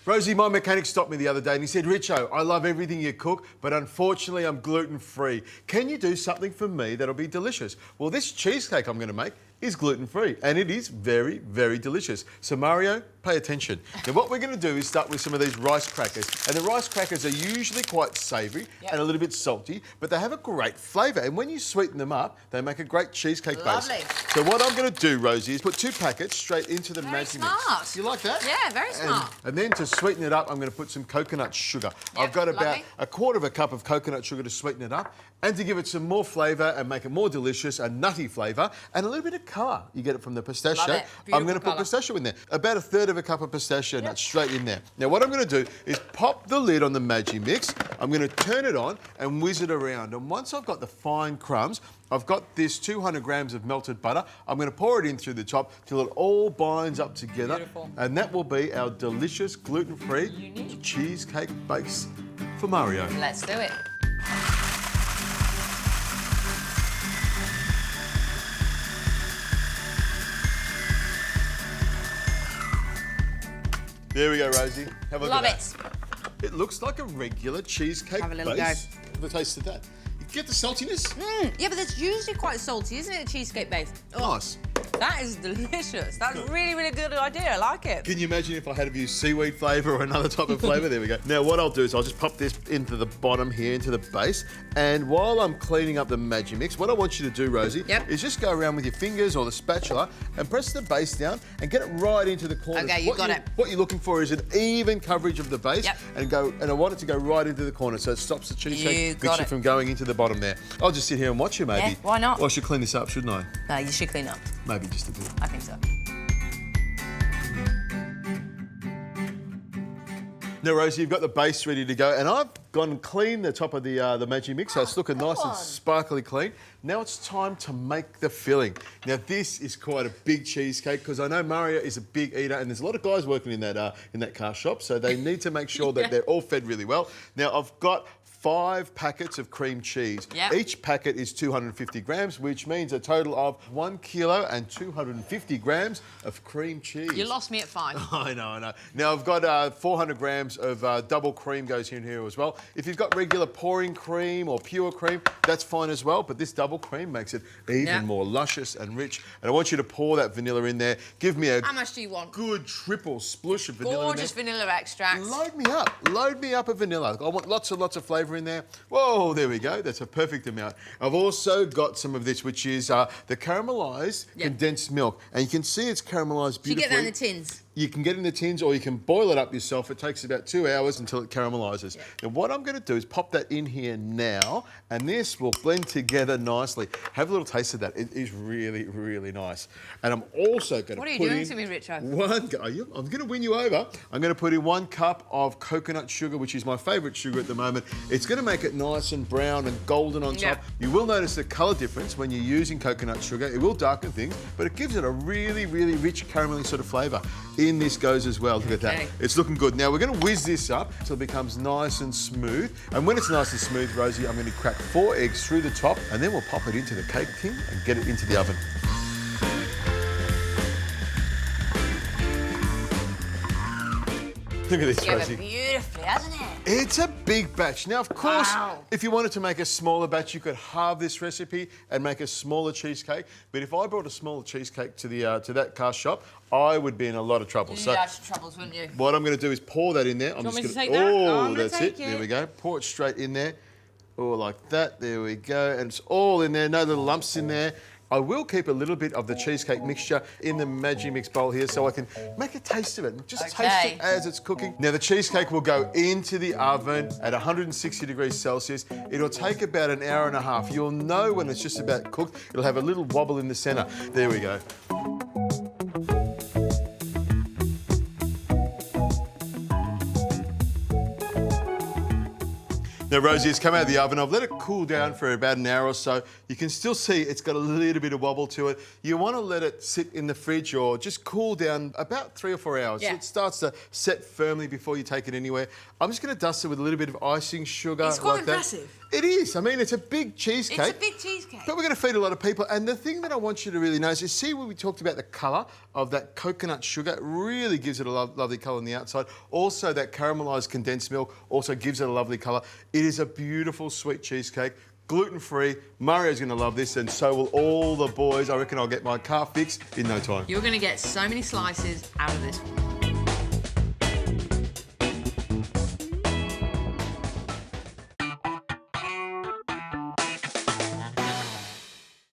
Rosie, my mechanic stopped me the other day and he said, Richo, I love everything you cook, but unfortunately I'm gluten-free. Can you do something for me that'll be delicious? Well, this cheesecake I'm going to make is gluten-free and it is very, very delicious. So Mario, pay attention. Now what we're going to do is start with some of these rice crackers. And the rice crackers are usually quite savoury and a little bit salty, but they have a great flavour. And when you sweeten them up, they make a great cheesecake base. So what I'm going to do, Rosie, is put 2 packets straight into the Maggi mix. You like that? Yeah, very smart. And then to sweeten it up, I'm going to put some coconut sugar. I've got about a quarter of a cup of coconut sugar to sweeten it up and to give it some more flavour and make it more delicious, a nutty flavour, and a little bit of colour. You get it from the pistachio. I'm going to put pistachio in there. About a third of a cup of pistachio nuts straight in there. Now, what I'm going to do is pop the lid on the Maggi mix. I'm going to turn it on and whiz it around. And once I've got the fine crumbs, I've got this 200 grams of melted butter. I'm going to pour it in through the top till it all binds up together. Beautiful. And that will be our delicious gluten-free cheesecake base for Mario. Let's do it. There we go, Rosie. Have a look at that. It. It looks like a regular cheesecake Have a little base. go. Have a taste of that. You get the saltiness? Yeah, but that's usually quite salty, isn't it, a cheesecake base? Oh, nice. That is delicious. That's really, really good idea. I like it. Can you imagine if I had to use seaweed flavour or another type of flavour? There we go. Now, what I'll do is I'll just pop this into the bottom here, into the base. And while I'm cleaning up the Maggi mix, what I want you to do, Rosie, is just go around with your fingers or the spatula and press the base down and get it right into the corners. Okay, you got it. What you're looking for is an even coverage of the base and I want it to go right into the corner so it stops the cheesecake mixture from going into the bottom there. I'll just sit here and watch you, maybe. Yeah, why not? Well, I should clean this up, shouldn't I? No, you should clean up. Maybe just a bit. I think so. Now, Rosie, you've got the base ready to go, and I've gone and cleaned the top of the Maggi mix, so it's looking nice and sparkly clean. Now it's time to make the filling. Now, this is quite a big cheesecake because I know Mario is a big eater, and there's a lot of guys working in that car shop, so they need to make sure that they're all fed really well. Now, I've got 5 packets of cream cheese. Each packet is 250 grams, which means a total of 1 kilo and 250 grams of cream cheese. You lost me at 5. I know. Now, I've got 400 grams of double cream goes in here as well. If you've got regular pouring cream or pure cream, that's fine as well, but this double cream makes it even more luscious and rich. And I want you to pour that vanilla in there. Give me a How much do you want? Good triple splush of vanilla Gorgeous vanilla extract. Load me up of vanilla. I want lots and lots of flavour in there. Whoa, there we go. That's a perfect amount. I've also got some of this, which is the caramelised condensed milk. And you can see it's caramelised beautifully. Do you get that in the tins? You can get it in the tins or you can boil it up yourself. It takes about 2 hours until it caramelises. Now, what I'm going to do is pop that in here now, and this will blend together nicely. Have a little taste of that. It is really, really nice. And I'm also going to put in... What are you doing to me, Richo? I'm going to win you over. I'm going to put in 1 cup of coconut sugar, which is my favourite sugar at the moment. It's going to make it nice and brown and golden on top. You will notice the colour difference when you're using coconut sugar. It will darken things, but it gives it a really, really rich caramelly sort of flavour. In this goes as well. Look at that. It's looking good. Now we're going to whiz this up until it becomes nice and smooth. And when it's nice and smooth, Rosie, I'm going to crack 4 eggs through the top, and then we'll pop it into the cake tin and get it into the oven. Look at this, Rosie. Beautifully, hasn't it? It's a big batch. Now, of course, if you wanted to make a smaller batch, you could halve this recipe and make a smaller cheesecake. But if I brought a smaller cheesecake to that car shop, I would be in a lot of trouble. You'd have troubles, wouldn't you? What I'm going to do is pour that in there. Do you want me to take that? Oh, that's it. There we go. Pour it straight in there. Oh, like that. There we go. And it's all in there. No little lumps in there. I will keep a little bit of the cheesecake mixture in the Maggi mix bowl here so I can make a taste of it and just taste it as it's cooking. Now, the cheesecake will go into the oven at 160 degrees Celsius. It'll take about an hour and a half. You'll know when it's just about cooked. It'll have a little wobble in the centre. There we go. Now, Rosie, it's come out of the oven. I've let it cool down for about an hour or so. You can still see it's got a little bit of wobble to it. You want to let it sit in the fridge or just cool down about 3 or 4 hours. So it starts to set firmly before you take it anywhere. I'm just going to dust it with a little bit of icing sugar. It's quite impressive. It is. I mean, it's a big cheesecake. It's a big cheesecake. But we're going to feed a lot of people. And the thing that I want you to really notice is, see when we talked about the colour of that coconut sugar, it really gives it a lovely colour on the outside. Also, that caramelised condensed milk also gives it a lovely colour. It is a beautiful sweet cheesecake. Gluten-free. Mario's going to love this, and so will all the boys. I reckon I'll get my car fixed in no time. You're going to get so many slices out of this one.